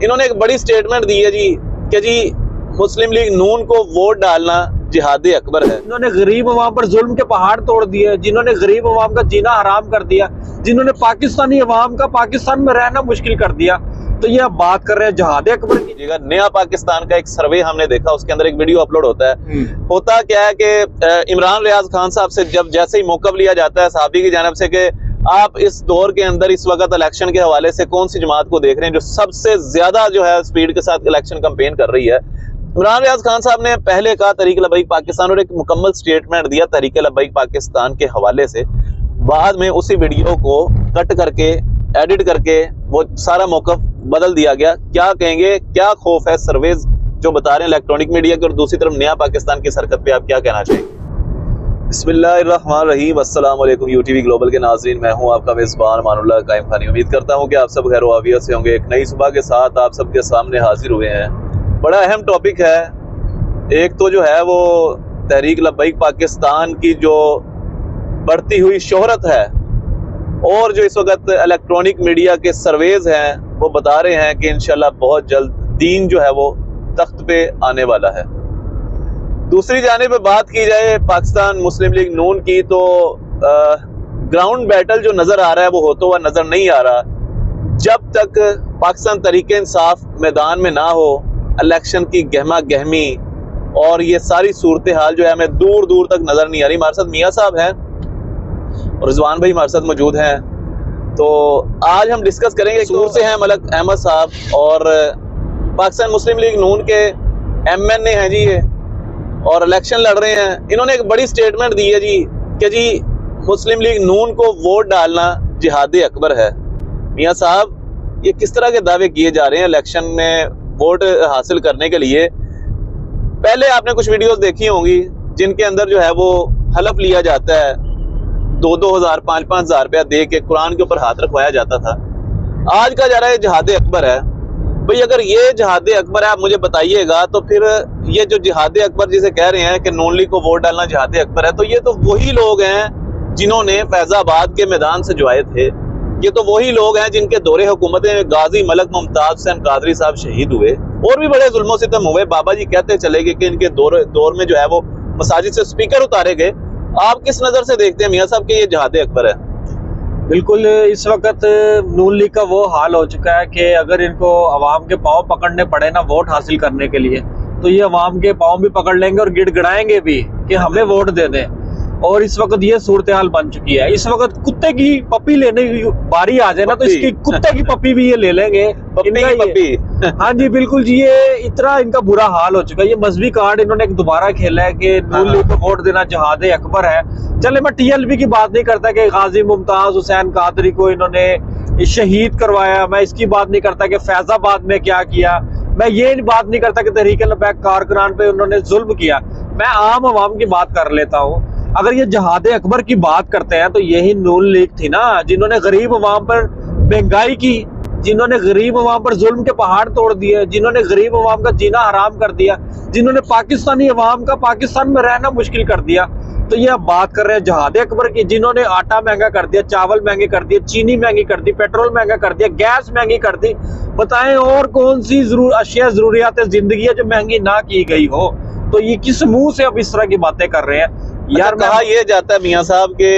इन्होंने एक बड़ी स्टेटमेंट दी है जी कि जी मुस्लिम लीग नून को वोट डालना जिहाद अकबर है। जिन्होंने गरीब अवाम पर जुल्म के पहाड़ तोड़ दिए, जिन्होंने गरीब अवाम का जीना हराम कर दिया, जिन्होंने पाकिस्तानी अवाम का पाकिस्तान में रहना मुश्किल कर दिया, तो ये आप बात कर रहे हैं जिहाद अकबर की। नया पाकिस्तान का एक सर्वे हमने देखा, उसके अंदर एक वीडियो अपलोड होता है। होता क्या है कि इमरान रियाज खान साहब से जब जैसे ही मौका लिया जाता है साहबी की जानिब से कि आप इस दौर के अंदर इस वक्त इलेक्शन के हवाले से कौन सी जमात को देख रहे हैं जो सबसे ज्यादा जो है स्पीड के साथ इलेक्शन कैंपेन कर रही है, इमरान रियाज खान साहब ने पहले कहा तहरीक लब्बैक पाकिस्तान और एक मुकम्मल स्टेटमेंट दिया तहरीक लब्बैक पाकिस्तान के हवाले से। बाद में उसी वीडियो को कट करके एडिट करके वो सारा मौक़िफ़ बदल दिया गया। क्या कहेंगे, क्या खौफ है सर्वेज जो बता रहे हैं इलेक्ट्रॉनिक मीडिया के, और दूसरी तरफ नया पाकिस्तान की सरकत पे आप क्या कहना चाहेंगे? बिस्मिल्लाहिर्रहमानिर्रहीम, अस्सलाम वालेकुम यूटीवी ग्लोबल के नाज़रीन, मैं हूं आपका मेज़बान मानुल्लाह कायम खानी। उम्मीद करता हूं कि आप सब खैर आफियत से होंगे। एक नई सुबह के साथ आप सबके सामने हाजिर हुए हैं। बड़ा अहम टॉपिक है। एक तो जो है वो तहरीक लब्बैक पाकिस्तान की जो बढ़ती हुई शोहरत है, और जो इस वक्त इलेक्ट्रॉनिक मीडिया के सर्वेज हैं वो बता रहे हैं कि इंशाल्लाह बहुत जल्द दीन जो है वो तख्त पे आने वाला है। दूसरी जानिब बात की जाए पाकिस्तान मुस्लिम लीग नून की, तो ग्राउंड बैटल जो नज़र आ रहा है वो होता हुआ नज़र नहीं आ रहा। जब तक पाकिस्तान तहरीक इंसाफ मैदान में ना हो, इलेक्शन की गहमा गहमी और ये सारी सूरत हाल जो है हमें दूर दूर तक नज़र नहीं आ रही। हमारे साथ मियाँ साहब हैं और रिजवान भाई हमारे साथ मौजूद हैं। तो आज हम डिस्कस करेंगे, सूर से हैं मलक अहमद साहब और पाकिस्तान मुस्लिम लीग नून के MNA हैं जी ये, और इलेक्शन लड़ रहे हैं। इन्होंने एक बड़ी स्टेटमेंट दी है जी कि जी मुस्लिम लीग नून को वोट डालना जिहाद अकबर है। मियाँ साहब, ये किस तरह के दावे किए जा रहे हैं इलेक्शन में वोट हासिल करने के लिए? पहले आपने कुछ वीडियोस देखी होंगी जिनके अंदर जो है वो हलफ लिया जाता है, 2-2 हज़ार 5-5 हज़ार रुपया दे के कुरान के ऊपर हाथ रखवाया जाता था। आज का जा रहा है जिहाद अकबर है। भाई अगर ये जिहाद अकबर है, आप मुझे बताइएगा, तो फिर ये जो जिहाद अकबर जिसे कह रहे हैं कि नून लीग को वोट डालना जिहाद अकबर है, तो ये तो वही लोग हैं जिन्होंने फैजाबाद के मैदान से जो आए थे। ये तो वही लोग हैं जिनके दौरे हुकूमत में गाजी मलक मुमताज हुसैन कादरी साहब शहीद हुए और भी बड़े जुल्मों सितम हुए। बाबा जी कहते चले गए कि इनके दौर में जो है वो मसाजिद से स्पीकर उतारे गए। आप किस नज़र से देखते हैं मियाँ साहब कि ये जिहाद अकबर है? बिल्कुल, इस वक्त नून लीग का वो हाल हो चुका है कि अगर इनको अवाम के पाँव पकड़ने पड़े ना वोट हासिल करने के लिए, तो ये अवाम के पाँव भी पकड़ लेंगे और गिड़गिड़ाएंगे भी कि हमें वोट दे दें। और इस वक्त ये सूरत हाल बन चुकी है। इस वक्त कुत्ते की पपी लेने की बारी आ जाए ना, तो इसकी कुत्ते की पपी भी ये ले लेंगे। पपी हाँ जी बिल्कुल जी, ये इतना इनका बुरा हाल हो चुका है। ये मजहबी कार्ड इन्होंने एक दोबारा खेला है कि नून लीग को वोट देना जिहाद अकबर है। चले, मैं TLB की बात नहीं करता कि गाजी मुमताज हुसैन कादरी को इन्होंने शहीद करवाया, मैं इसकी बात नहीं करता कि फैजाबाद में क्या किया, मैं ये बात नहीं करता कि तहरीक लब्बैक कारकुनान पे उन्होंने जुल्म किया। मैं आम आवाम की बात कर लेता हूँ। अगर ये जिहाद अकबर की बात करते हैं तो यही नून लीग थी ना जिन्होंने गरीब अवाम पर महंगाई की, जिन्होंने गरीब अवाम पर जुल्म के पहाड़ तोड़ दिए, जिन्होंने गरीब अवाम का जीना हराम कर दिया, जिन्होंने पाकिस्तानी अवाम का पाकिस्तान में रहना मुश्किल कर दिया। तो ये आप बात कर रहे हैं जिहाद अकबर की, जिन्होंने आटा महंगा कर दिया, चावल महंगे कर दिए, चीनी महंगी कर दी, पेट्रोल महंगा कर दिया, गैस महंगी कर दी। बताएं और कौन सी अशिया जरूरियात जिंदगी है जो महंगी ना की गई हो? तो ये किस मुंह से अब इस तरह की बातें कर रहे हैं यार? कहा ये जाता है मियाँ साहब के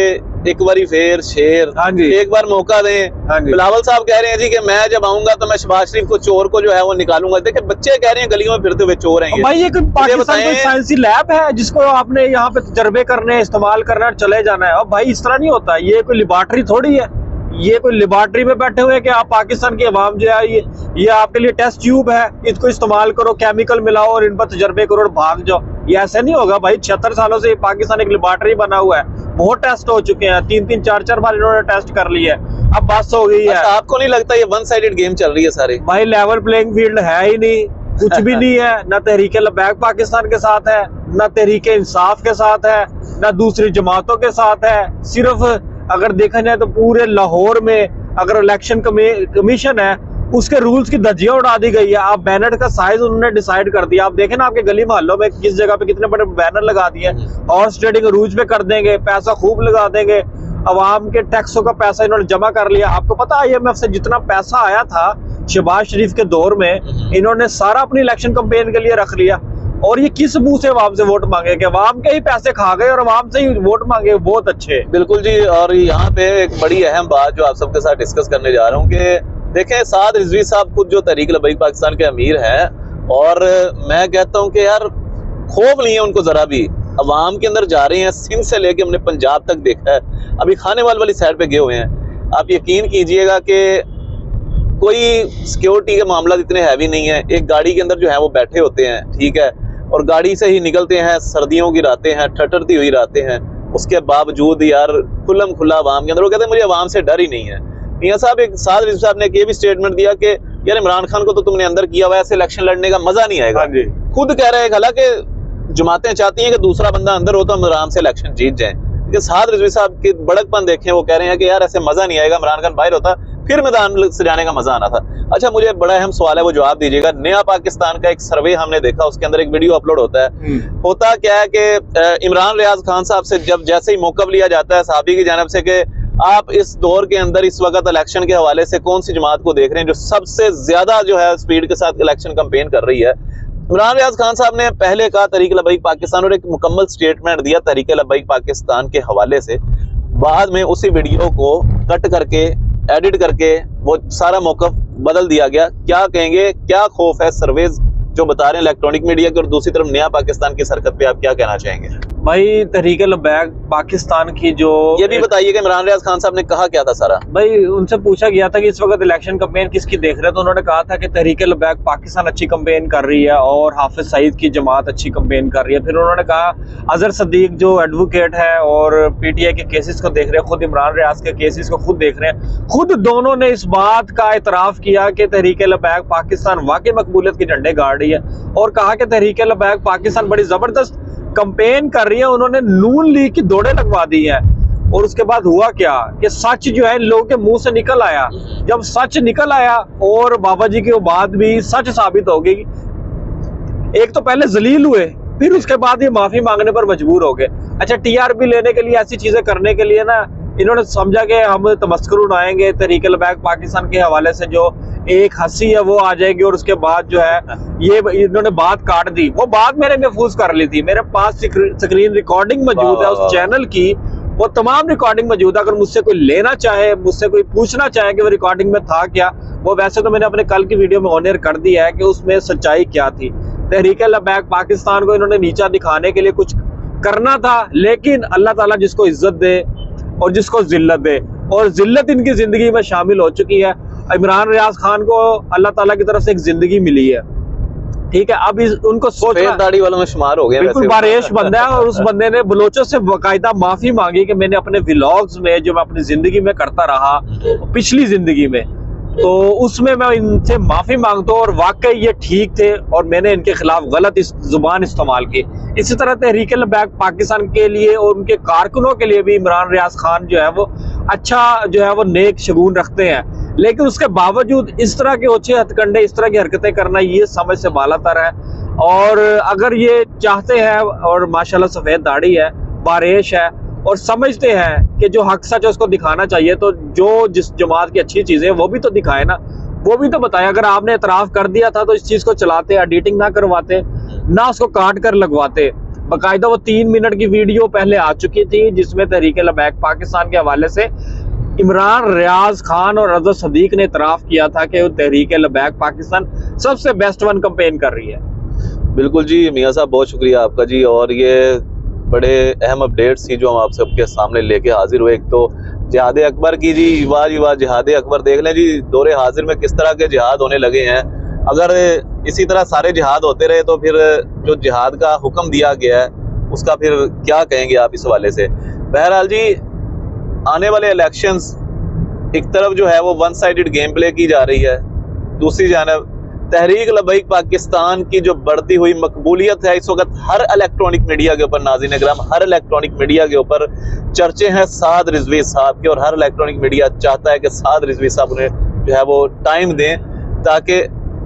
एक बारी फेर शेर, हाँ जी, एक बार मौका दें। हाँ जी, बिलावल साहब कह रहे हैं जी कि मैं जब आऊंगा तो मैं शहबाज शरीफ को चोर को जो है वो निकालूंगा। देखिए बच्चे कह रहे हैं गलियों में फिरते हुए चोर हैं। भाई ये कोई पाकिस्तान कोई साइंसी लैब है जिसको आपने यहाँ पे तजर्बे करने इस्तेमाल करना चले जाना है? अब भाई इस तरह नहीं होता, ये कोई लेबॉर्टरी थोड़ी है। ये कोई लेबॉर्टरी में बैठे हुए हैं कि आप पाकिस्तान की अवाम जो है ये आपके लिए टेस्ट ट्यूब है, इसको इस्तेमाल करो, केमिकल मिलाओ और इन पर तजर्बे करो और भाग जाओ। ये ऐसे नहीं होगा भाई। 76 सालों से पाकिस्तान एक लेबॉर्टरी बना हुआ है, बहुत टेस्ट हो चुके हैं, 3-3 4-4 बार इन्होंने टेस्ट कर लिया है, अब बस हो गई है। आपको नहीं लगता ये वन साइडेड गेम चल रही है सारी? भाई लेवल प्लेइंग फील्ड है ही नहीं, कुछ भी नहीं है। ना तहरीक लब्बैक पाकिस्तान के साथ है, ना तहरीक इंसाफ के साथ है, ना दूसरी जमातों के साथ है। सिर्फ अगर देखा जाए तो पूरे लाहौर में अगर इलेक्शन कमीशन है उसके रूल्स की धज्जियां उड़ा दी गई है। आप बैनर का साइज उन्होंने डिसाइड कर दिया। आप देखें ना आपके गली मोहल्लों में किस जगह पे कितने बड़े बैनर लगा दिए, हॉर्स ट्रेडिंग रूज पे कर देंगे, पैसा खूब लगा देंगे। अवाम के टैक्सों का पैसा इन्होंने जमा कर लिया। आपको पता IMF से जितना पैसा आया था शहबाज शरीफ के दौर में, इन्होंने सारा अपनी इलेक्शन कैंपेन के लिए रख लिया। और ये किस मुंह से अवाम से वोट मांगे कि अवाम के ही पैसे खा गए और अवाम से ही वोट मांगे। बहुत अच्छे। बिल्कुल जी। और यहाँ पे एक बड़ी अहम बात जो आप सबके साथ डिस्कस करने जा रहा हूँ कि देखें, साद रिजवी साहब खुद जो तहरीक लब्बैक पाकिस्तान के अमीर हैं, और मैं कहता हूँ कि यार खौफ नहीं है उनको जरा भी। अवाम के अंदर जा रहे हैं, सिंध से लेके हमने पंजाब तक देखा है, अभी खानेवाल वाली साइड पे गए हुए हैं। आप यकीन कीजिएगा कि कोई सिक्योरिटी के मामला इतने हैवी नहीं है। एक गाड़ी के अंदर जो है वो बैठे होते हैं, ठीक है, और गाड़ी से ही निकलते हैं, सर्दियों की रातें हैं, ठठरती हुई रातें हैं, उसके बावजूद यार खुल्लम खुल्ला अवाम के अंदर। वो कहते हैं मुझे अवाम से डर ही नहीं है। मियां साहब, एक साद रिजवी साहब ने ये भी स्टेटमेंट दिया कि यार इमरान खान को तो तुमने अंदर किया हुआ है, ऐसे इलेक्शन लड़ने का मजा नहीं आएगा। खुद कह रहे हैं, हालांकि जमातें चाहती हैं कि दूसरा बंदा अंदर हो तो हम आराम से इलेक्शन जीत जाएं। लेकिन साद रिजवी साहब की बड़कपन देखें, वो कह रहे हैं कि यार ऐसे मजा नहीं आएगा, इमरान खान बाहर होता फिर मैदान से जाने का मजा आना था। अच्छा, मुझे बड़ा अहम सवाल है, वो जवाब दीजिएगा। नया पाकिस्तान का एक सर्वे हमने देखा, उसके अंदर एक वीडियो अपलोड होता है। होता क्या है कि इमरान रियाज खान साहब से जब जैसे ही मौका लिया जाता है साहबी की जानिब से कि आप इस दौर के अंदर इस वक्त इलेक्शन के हवाले से कौन सी जमात को देख रहे हैं जो सबसे ज्यादा जो है स्पीड के साथ इलेक्शन कैंपेन कर रही है, इमरान रियाज खान साहब ने पहले कहा तहरीक लब्बैक पाकिस्तान और एक मुकम्मल स्टेटमेंट दिया तहरीक लब्बैक पाकिस्तान के हवाले से। बाद में उसी वीडियो को कट करके एडिट करके वो सारा मौकफ बदल दिया गया। क्या कहेंगे, क्या खौफ है सर्वेज जो बता रहे हैं इलेक्ट्रॉनिक मीडिया के, और दूसरी तरफ नया पाकिस्तान की सरकत पे आप क्या कहना चाहेंगे? भाई तहरीक लब्बैक पाकिस्तान की जो, ये भी बताइए कि इमरान रियाज खान साहब ने कहा क्या था सारा। भाई उनसे पूछा गया था कि इस वक्त इलेक्शन कैंपेन किसकी देख रहे हैं, तो उन्होंने कहा था कि तहरीक लब्बैक पाकिस्तान अच्छी कैंपेन कर रही है और हाफिज सईद की जमात अच्छी कैंपेन कर रही है। फिर उन्होंने कहा अजहर सदीक जो एडवोकेट है और PTI के केसेस को देख रहे हैं, खुद इमरान रियाज के केसेस को खुद देख रहे हैं। खुद दोनों ने इस बात का इतराफ किया कि तहरीक लब्बैक पाकिस्तान वाकई मकबूलियत के झंडे गाड़ रही है, और कहा कि तहरीक लब्बैक पाकिस्तान बड़ी जबरदस्त कंपेन कर रही है। उन्होंने नून लीग की दौड़े लगवा दी है। और उसके बाद हुआ क्या कि सच जो है इन लोगों के मुंह से निकल आया। जब सच निकल आया और बाबा जी की वो बात भी सच साबित हो गई, एक तो पहले जलील हुए, फिर उसके बाद ये माफी मांगने पर मजबूर हो गए। अच्छा, TRP लेने के लिए, ऐसी चीजें करने के लिए ना इन्होंने समझा कि हम तमस्कुर उड़ाएंगे तहरीक लब्बैक पाकिस्तान के हवाले से, जो एक हंसी है वो आ जाएगी, और उसके बाद जो है ये इन्होंने बात काट दी। वो बात मैंने महफूज कर ली थी, मेरे पास स्क्रीन रिकॉर्डिंग मौजूद है उस चैनल की, वो तमाम रिकॉर्डिंग मौजूद है। अगर मुझसे कोई लेना चाहे, मुझसे कोई पूछना चाहे कि वो रिकॉर्डिंग में था क्या, वो वैसे तो मैंने अपने कल की वीडियो में ऑनर कर दिया है कि उसमें सच्चाई क्या थी। तहरीक लब्बैक पाकिस्तान को इन्होंने नीचा दिखाने के लिए कुछ करना था, लेकिन अल्लाह ताला जिसको इज्जत दे और जिसको जिल्लत दे, और जिल्लत इनकी जिंदगी में शामिल हो चुकी है। इमरान रियाज खान को अल्लाह ताला की तरफ से एक जिंदगी मिली है, ठीक है। अब उनको सोचना, दाढ़ी वालों में शुमार हो गया, बिल्कुल बारेश बंदा है। और उस बंदे ने बलोचों से बाकायदा माफी मांगी कि मैंने अपने व्लॉग्स में जो मैं अपनी जिंदगी में करता रहा पिछली जिंदगी में, तो उसमें मैं इनसे माफी मांगता हूँ, और वाकई ये ठीक थे और मैंने इनके खिलाफ गलत जुबान इस्तेमाल की। इसी तरह तहरीक लब्बैक पाकिस्तान के लिए और उनके कारकुनों के लिए भी इमरान रियाज खान जो है वो अच्छा जो है वो नेक शगुन रखते हैं, लेकिन उसके बावजूद इस तरह के ओछे हथकंडे, इस तरह की हरकतें करना, ये समझ से बालातर है। और अगर ये चाहते हैं, और माशाल्लाह सफेद दाढ़ी है, बारेश है, और समझते हैं कि जो हक सच है उसको दिखाना चाहिए, तो जो जिस जमात की अच्छी चीजें वो भी तो दिखाए ना, वो भी तो बताए। अगर आपने एतराफ कर दिया था तो इस चीज को चलाते, एडिटिंग ना करवाते, ना उसको काट कर लगवाते। बाकायदा वो 3 मिनट की वीडियो पहले आ चुकी थी जिसमें तहरीक लब्बैक पाकिस्तान के हवाले से इमरान रियाज खान और अजहर सदीक ने इतराफ किया था कि तहरीक लब्बैक पाकिस्तान सबसे बेस्ट वन कैंपेन कर रही है। बिल्कुल जी मियां साहब, बहुत शुक्रिया आपका जी। और ये बड़े अहम अपडेट्स थी जो हम आप सबके सामने लेके हाजिर हुए। एक तो जिहाद अकबर की जी, वाह जी वाह, जिहाद अकबर देख लें जी, दौरे हाजिर में किस तरह के जिहाद होने लगे हैं। अगर इसी तरह सारे जिहाद होते रहे तो फिर जो जिहाद का हुक्म दिया गया है उसका फिर क्या कहेंगे आप इस हवाले से? बहरहाल जी, आने वाले इलेक्शंस एक तरफ जो है वो वन साइडेड गेम प्ले की जा रही है, दूसरी जानब तहरीक लब्बैक पाकिस्तान की जो बढ़ती हुई मकबूलियत है इस वक्त हर इलेक्ट्रॉनिक मीडिया के ऊपर, नाज़रीन इकराम, हर इलेक्ट्रॉनिक मीडिया के ऊपर चर्चे हैं साद रिजवी साहब के, और हर इलेक्ट्रॉनिक मीडिया चाहता है कि साद रिजवी साहब उन्हें जो है वो टाइम दें। ताकि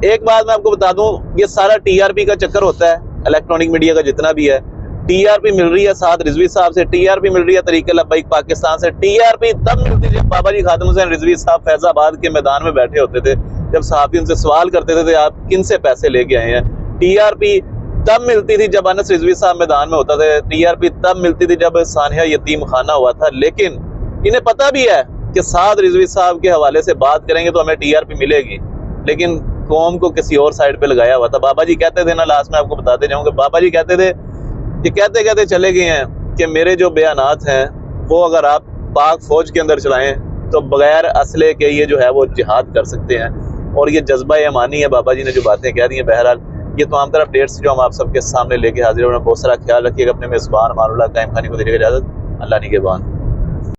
एक बात मैं आपको बता दूं, ये सारा TRP का चक्कर होता है इलेक्ट्रॉनिक मीडिया का जितना भी है। टीआरपी मिल रही है साथ रिजवी साहब से, टीआरपी मिल रही है तरीके लब्बैक पाकिस्तान से। टीआरपी तब मिलती जब बाबा जी खादिम हुसैन रिजवी साहब फैजाबाद के मैदान में बैठे होते थे, जब सहाफ़ी उनसे सवाल करते थे आप किन से पैसे लेके आए हैं। टीआरपी तब मिलती थी जब अनस रिजवी साहब मैदान में होता था। टीआरपी तब मिलती थी जब सानिया यतीम खाना हुआ था। लेकिन इन्हें पता भी है कि साद रिजवी साहब के हवाले से बात करेंगे तो हमें टीआरपी मिलेगी, लेकिन कौम को किसी और साइड पे लगाया हुआ था। बाबा जी कहते थे ना, लास्ट में आपको बताते जाऊंगा, बाबा जी कहते थे कि कहते कहते चले गए हैं कि मेरे जो बयानात हैं वो अगर आप पाक फौज के अंदर चलाएं तो बगैर असले के ये जो है वो जिहाद कर सकते हैं। और ये जज्बा ईमानी है बाबा जी ने जो बातें कह दी हैं। बहरहाल ये तमाम तरह अपडेट्स जो हम आप सबके सामने लेके हाजिर हैं, बहुत सारा ख्याल रखिएगा। अपने मेज़बान मानुल्लाह कायम खानी को दीजिएगा इजाज़त। अल्लाह निगहबान।